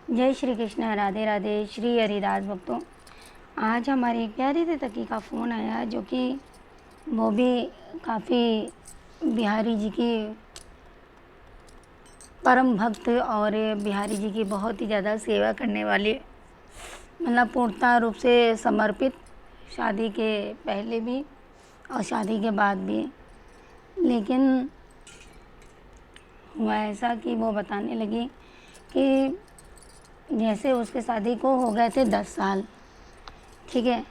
जय श्री कृष्ण, राधे राधे। श्री हरिदास भक्तों, आज हमारी एक प्यारी सी सखी का फ़ोन आया, जो कि वो भी काफ़ी बिहारी जी की परम भक्त और बिहारी जी की बहुत ही ज़्यादा सेवा करने वाली, मतलब पूर्णतः रूप से समर्पित, शादी के पहले भी और शादी के बाद भी। लेकिन हुआ ऐसा कि वो बताने लगी कि जैसे उसके शादी को हो गए थे 10 साल, ठीक है,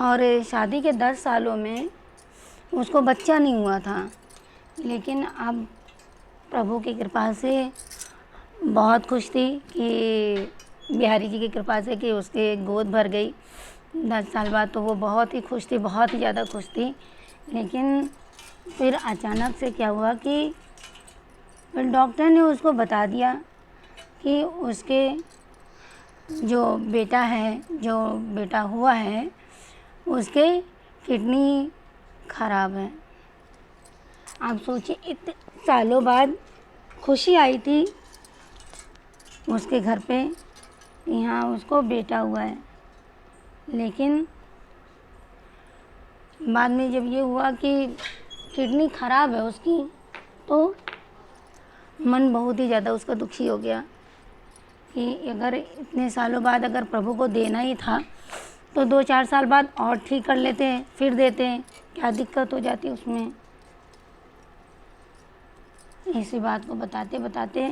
और शादी के 10 सालों में उसको बच्चा नहीं हुआ था। लेकिन अब प्रभु की कृपा से बहुत खुश थी कि बिहारी जी की कृपा से कि उसके गोद भर गई 10 साल बाद। तो वो बहुत ही खुश थी, बहुत ही ज़्यादा खुश थी। लेकिन फिर अचानक से क्या हुआ कि फिर डॉक्टर ने उसको बता दिया कि उसके जो बेटा हुआ है, उसके किडनी खराब है। आप सोचिए, इतने सालों बाद खुशी आई थी उसके घर पे, यहाँ उसको बेटा हुआ है। लेकिन बाद में जब ये हुआ कि किडनी खराब है उसकी, तो मन बहुत ही ज़्यादा उसका दुखी हो गया कि अगर इतने सालों बाद अगर प्रभु को देना ही था तो 2-4 साल बाद और ठीक कर लेते हैं, फिर देते हैं, क्या दिक्कत हो जाती उसमें। इसी बात को बताते बताते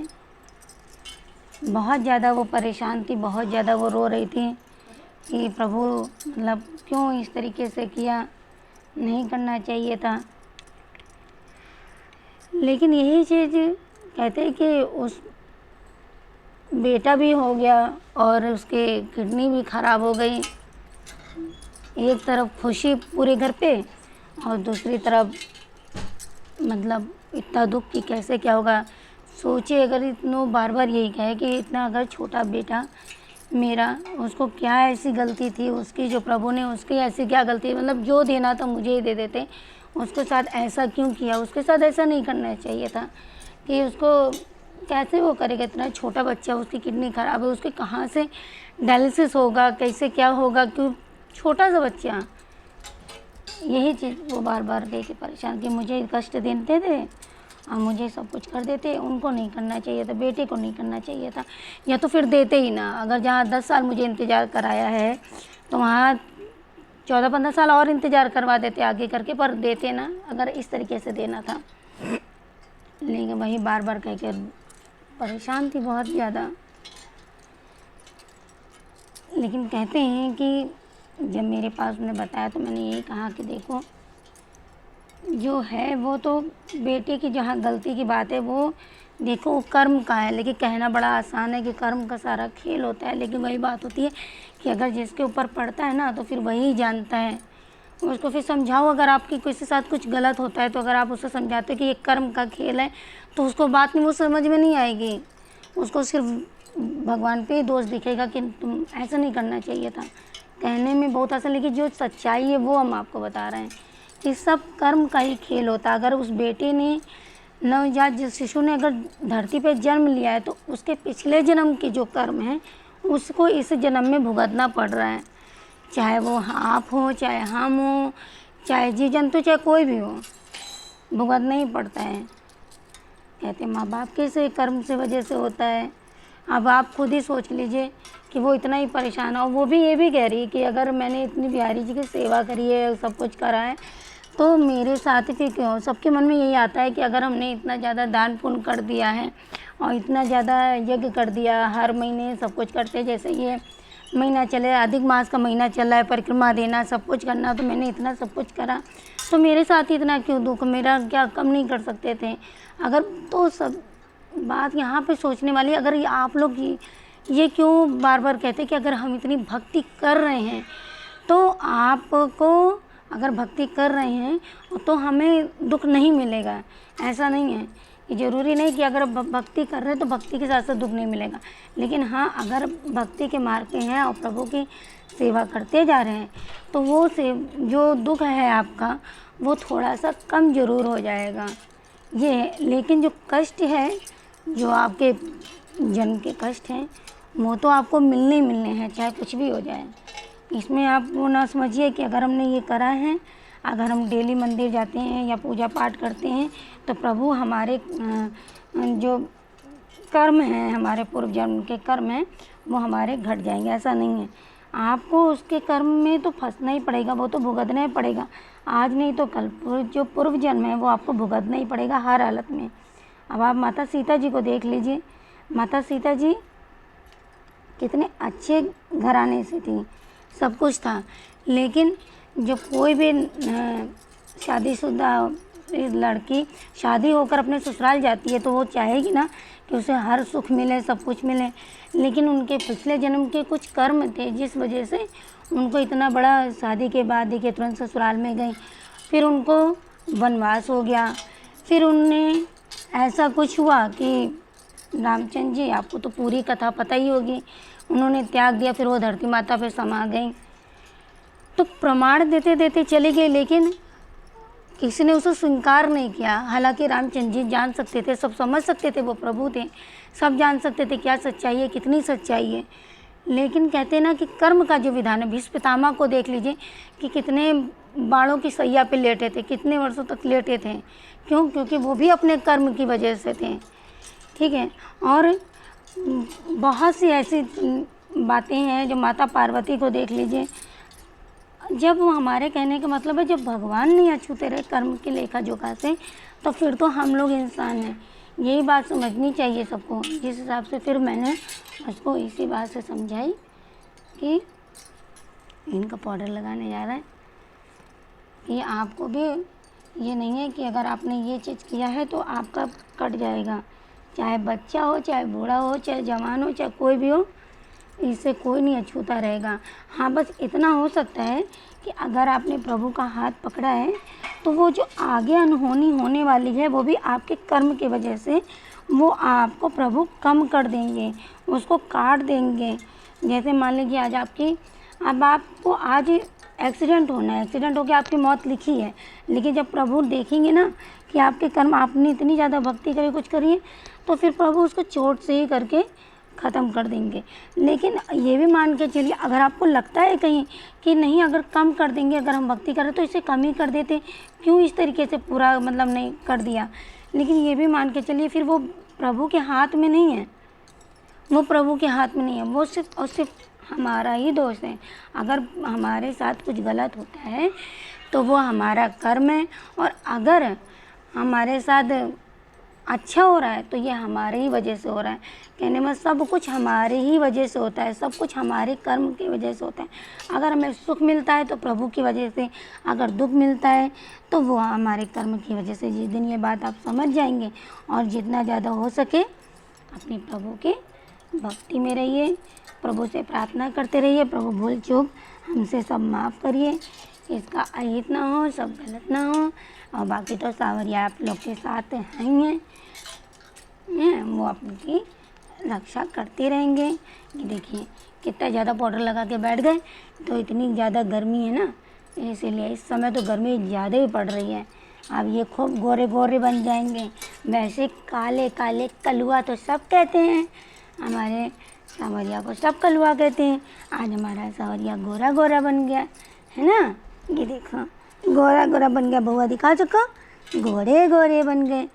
बहुत ज़्यादा वो परेशान थी, बहुत ज़्यादा वो रो रही थी कि प्रभु, मतलब क्यों इस तरीके से किया, नहीं करना चाहिए था। लेकिन यही चीज़ कहते हैं कि उस बेटा भी हो गया और उसके किडनी भी ख़राब हो गई। एक तरफ खुशी पूरे घर पे और दूसरी तरफ मतलब इतना दुख कि कैसे क्या होगा। सोचिए, अगर इतनों बार बार यही कहे कि इतना अगर छोटा बेटा मेरा, उसको क्या ऐसी गलती थी उसकी, जो प्रभु ने उसकी ऐसी क्या गलती, मतलब जो देना था मुझे ही दे देते, उसके साथ ऐसा क्यों किया। उसके साथ ऐसा नहीं करना चाहिए था कि उसको कैसे वो करेगा। इतना छोटा बच्चा, उसकी किडनी ख़राब है, उसके कहाँ से डायलिसिस होगा, कैसे क्या होगा, क्यों छोटा सा बच्चा। यही चीज़ वो बार बार कह के परेशान कि मुझे कष्ट देते थे और मुझे सब कुछ कर देते, उनको नहीं करना चाहिए था, बेटे को नहीं करना चाहिए था, या तो फिर देते ही ना। अगर जहाँ 10 साल मुझे इंतज़ार कराया है तो वहाँ 14-15 साल और इंतज़ार करवा देते आगे करके, पर देते ना, अगर इस तरीके से देना था। लेकिन वही बार बार कह के परेशान थी बहुत ज़्यादा। लेकिन कहते हैं कि जब मेरे पास उन्हें बताया तो मैंने यही कहा कि देखो, जो है वो तो बेटे की जहाँ गलती की बात है, वो देखो वो कर्म का है। लेकिन कहना बड़ा आसान है कि कर्म का सारा खेल होता है, लेकिन वही बात होती है कि अगर जिसके ऊपर पड़ता है ना, तो फिर वही जानता है। उसको फिर समझाओ, अगर आपकी किसी के साथ कुछ गलत होता है तो अगर आप उसे समझाते हो कि ये कर्म का खेल है, तो उसको बात नहीं, वो समझ में नहीं आएगी। उसको सिर्फ भगवान पे ही दोष दिखेगा कि तुम ऐसा नहीं करना चाहिए था। कहने में बहुत आसान, लेकिन जो सच्चाई है वो हम आपको बता रहे हैं कि सब कर्म का ही खेल होता है। अगर उस बेटे ने, नवजात जिस शिशु ने अगर धरती पे जन्म लिया है, तो उसके पिछले जन्म के जो कर्म हैं उसको इस जन्म में भुगतना पड़ रहा है। चाहे वो आप हो, चाहे हम हो, चाहे जीव जंतु, चाहे कोई भी हो, भुगतना ही पड़ता है। कहते माँ बाप के से कर्म से वजह से होता है। अब आप खुद ही सोच लीजिए कि वो इतना ही परेशान है, और वो भी ये भी कह रही है कि अगर मैंने इतनी बिहारी जी की सेवा करी है, सब कुछ करा है, तो मेरे साथ ही क्यों। सबके मन में यही आता है कि अगर हमने इतना ज़्यादा दान पुण्य कर दिया है और इतना ज़्यादा यज्ञ कर दिया, हर महीने सब कुछ करते हैं, जैसे ये महीना चले, अधिक मास का महीना चल रहा है, परिक्रमा देना, सब कुछ करना, तो मैंने इतना सब कुछ करा, तो मेरे साथ इतना क्यों दुख, मेरा क्या कम नहीं कर सकते थे। अगर तो सब बात यहाँ पे सोचने वाली, अगर ये आप लोग ये क्यों बार बार कहते हैं कि अगर हम इतनी भक्ति कर रहे हैं, तो आपको अगर भक्ति कर रहे हैं तो हमें दुख नहीं मिलेगा। ऐसा नहीं है कि ज़रूरी नहीं कि अगर भक्ति कर रहे हैं तो भक्ति के साथ साथ दुख नहीं मिलेगा। लेकिन हाँ, अगर भक्ति के मार्ग पे हैं और प्रभु की सेवा करते जा रहे हैं, तो वो जो दुख है आपका, वो थोड़ा सा कम ज़रूर हो जाएगा। ये लेकिन जो कष्ट है, जो आपके जन्म के कष्ट हैं, वो तो आपको मिलने ही मिलने हैं, चाहे कुछ भी हो जाए। इसमें आप वो ना समझिए कि अगर हमने ये करा है, अगर हम डेली मंदिर जाते हैं या पूजा पाठ करते हैं तो प्रभु हमारे जो कर्म हैं, हमारे पूर्व जन्म के कर्म हैं, वो हमारे घट जाएंगे, ऐसा नहीं है। आपको उसके कर्म में तो फंसना ही पड़ेगा, वो तो भुगतना ही पड़ेगा, आज नहीं तो कल। जो पूर्व जन्म है वो आपको भुगतना ही पड़ेगा हर हालत में। अब आप माता सीता जी को देख लीजिए, माता सीता जी कितने अच्छे घराने से थी, सब कुछ था, लेकिन जब कोई भी शादीशुदा लड़की शादी होकर अपने ससुराल जाती है तो वो चाहेगी ना कि उसे हर सुख मिले, सब कुछ मिले। लेकिन उनके पिछले जन्म के कुछ कर्म थे जिस वजह से उनको इतना बड़ा, शादी के बाद ही के तुरंत ससुराल में गई, फिर उनको वनवास हो गया, फिर उनने ऐसा कुछ हुआ कि रामचंद्र जी, आपको तो पूरी कथा पता ही होगी, उन्होंने त्याग दिया, फिर वो धरती माता पे समा गई। तो प्रमाण देते देते चले गए, लेकिन किसी ने उसे स्वीकार नहीं किया। हालांकि रामचंद्र जी जान सकते थे, सब समझ सकते थे, वो प्रभु थे, सब जान सकते थे क्या सच्चाई है, कितनी सच्चाई है। लेकिन कहते हैं ना कि कर्म का जो विधान है, भीष्म पितामह को देख लीजिए कि कितने बाणों की सैया पे लेटे थे, कितने वर्षों तक लेटे थे। क्यों? क्योंकि वो भी अपने कर्म की वजह से थे, ठीक है। और बहुत सी ऐसी बातें हैं, जो माता पार्वती को देख लीजिए, जब वो, हमारे कहने का मतलब है, जब भगवान नहीं अछूते रहे कर्म के लेखा जोखा से, तो फिर तो हम लोग इंसान हैं। यही बात समझनी चाहिए सबको। जिस हिसाब से फिर मैंने उसको इसी बात से समझाई कि इनका पाउडर लगाने जा रहा है कि आपको भी ये नहीं है कि अगर आपने ये चीज़ किया है तो आपका कट जाएगा, चाहे बच्चा हो, चाहे बूढ़ा हो, चाहे जवान हो, चाहे कोई भी हो, इससे कोई नहीं अछूता रहेगा। हाँ, बस इतना हो सकता है कि अगर आपने प्रभु का हाथ पकड़ा है तो वो जो आगे अनहोनी होने वाली है वो भी आपके कर्म की वजह से वो आपको प्रभु कम कर देंगे, उसको काट देंगे। जैसे मान लीजिए आज अब आपको आज एक्सीडेंट होना है, एक्सीडेंट होकर आपकी मौत लिखी है, लेकिन जब प्रभु देखेंगे ना कि आपके कर्म, आपने इतनी ज़्यादा भक्ति करी, कुछ करी है, तो फिर प्रभु उसको चोट से ही करके ख़त्म कर देंगे। लेकिन ये भी मान के चलिए, अगर आपको लगता है कहीं कि नहीं, अगर कम कर देंगे, अगर हम भक्ति करें तो इसे कम ही कर देते, क्यों इस तरीके से पूरा मतलब नहीं कर दिया। लेकिन ये भी मान के चलिए, फिर वो प्रभु के हाथ में नहीं है, वो प्रभु के हाथ में नहीं है, वो सिर्फ और सिर्फ हमारा ही दोष है। अगर हमारे साथ कुछ गलत होता है तो वो हमारा कर्म है, और अगर हमारे साथ अच्छा हो रहा है तो ये हमारे ही वजह से हो रहा है। कहने में सब कुछ हमारे ही वजह से होता है, सब कुछ हमारे कर्म की वजह से होता है। अगर हमें सुख मिलता है तो प्रभु की वजह से, अगर दुख मिलता है तो वो हमारे कर्म की वजह से। जिस दिन ये बात आप समझ जाएंगे और जितना ज़्यादा हो सके अपने प्रभु के भक्ति में रहिए, प्रभु से प्रार्थना करते रहिए, प्रभु भूल चूक हमसे सब माफ़ करिए, इसका अहित ना हो, सब गलत ना हो। और बाकी तो सावरिया आप लोग के साथ हैं, वो अपनी रक्षा करते रहेंगे। ये देखिए कितना ज़्यादा पाउडर लगा के बैठ गए, तो इतनी ज़्यादा गर्मी है ना, इसीलिए इस समय तो गर्मी ज़्यादा ही पड़ रही है। अब ये खूब गोरे गोरे बन जाएंगे। वैसे काले काले कलुआ तो सब कहते हैं, हमारे सावरिया को सब कलुआ कहते हैं। आज हमारा सावरिया गोरा गोरा बन गया है ना, ये देखो गोरा गोरा बन गया। बउआ दिखा सको, गोरे गोरे बन गए।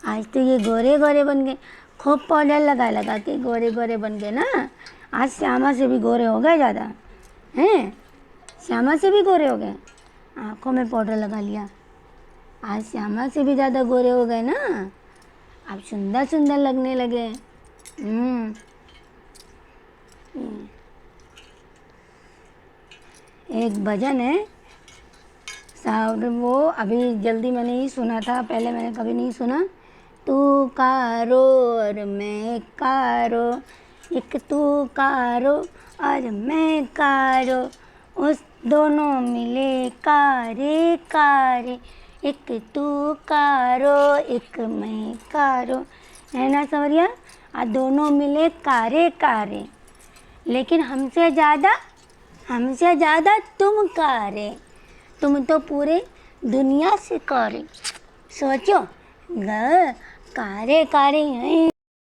आज तो ये गोरे गोरे बन गए, खूब पाउडर लगा लगा के गोरे गोरे बन गए ना। आज श्यामा से भी गोरे हो गए ज़्यादा, हैं, श्यामा से भी गोरे हो गए, आँखों में पाउडर लगा लिया, आज श्यामा से भी ज़्यादा गोरे हो गए ना। अब सुंदर सुंदर लगने लगे। एक भजन है साहब, वो अभी जल्दी मैंने ही सुना था, पहले मैंने कभी नहीं सुना। तू कारो और मैं कारो, एक तू कारो और मैं कारो, उस दोनों मिले कारे कारे, एक तू कारो एक मैं कारो, है ना संवरिया। आ दोनों मिले कारे कारे, लेकिन हमसे ज़्यादा तुम कारे, तुम तो पूरे दुनिया से कारे। सोचो, कारे कारे हैं।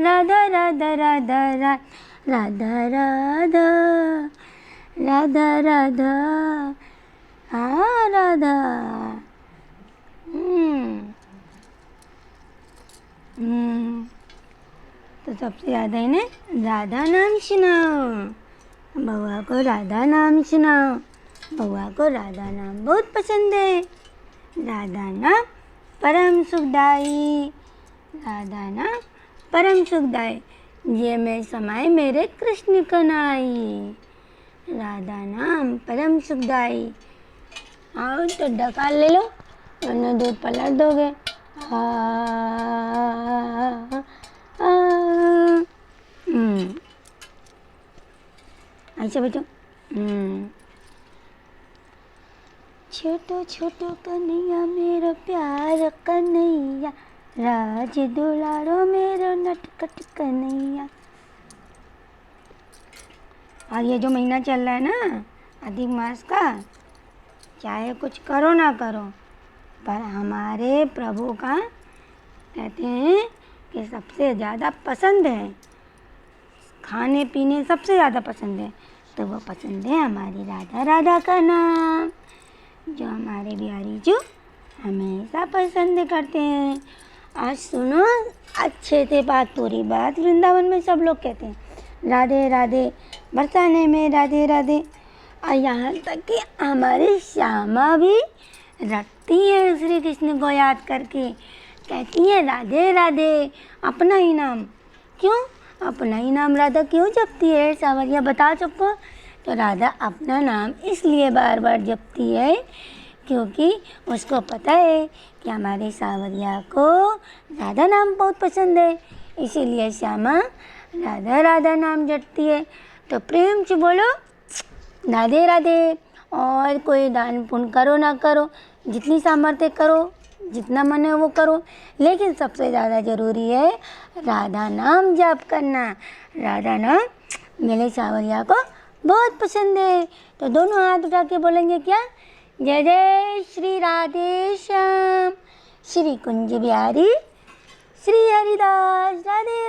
राधा राधा राधा राधा राधा राधा राधा हाँ राधा। तो सबसे ज़्यादा इन्हें राधा नाम सुनाओ। बउआ को राधा नाम सुनाओ। बउआ को राधा नाम बहुत पसंद है। राधा नाम परम सुखदाई। राधा नाम परम सुखदाई। ये मैं समाए मेरे कृष्ण कन्हैया। राधा नाम परम सुखदाई। आओ तो डकार ले लो वरना दूध पलट दोगे। ऐसे बच्चों छोटो छोटो कन्हैया मेरा प्यार कन्हैया, राज दुलारो मेरा नटखट कन्हैया। और ये जो महीना चल रहा है ना अधिक मास का, चाहे कुछ करो ना करो पर हमारे प्रभु का कहते हैं कि सबसे ज़्यादा पसंद है, खाने पीने सबसे ज़्यादा पसंद है, तो वो पसंद है हमारी राधा राधा का नाम, जो हमारे बिहारी जो हमेशा पसंद करते हैं। आज सुनो अच्छे से बात, पूरी बात वृंदावन में सब लोग कहते हैं राधे राधे, बरसाने में राधे राधे। और यहाँ तक कि हमारी श्यामा भी रटती है श्री कृष्ण को याद करके, कहती है राधे राधे, अपना ही नाम। क्यों अपना ही नाम राधा क्यों जपती है सावरिया, बता सबको। तो राधा अपना नाम इसलिए बार बार जपती है क्योंकि उसको पता है कि हमारे सावरिया को राधा नाम बहुत पसंद है, इसीलिए श्यामा राधा राधा नाम जपती है। तो प्रेम से बोलो राधे राधे। और कोई दान पुण्य करो ना करो, जितनी सामर्थ्य करो, जितना मन है वो करो, लेकिन सबसे ज़्यादा ज़रूरी है राधा नाम जप करना। राधा नाम मेरे सावरिया को बहुत पसंद है। तो दोनों हाथ उठा के बोलेंगे क्या, जय जय श्री राधे श्याम, श्री कुंज बिहारी, श्री हरिदास, राधे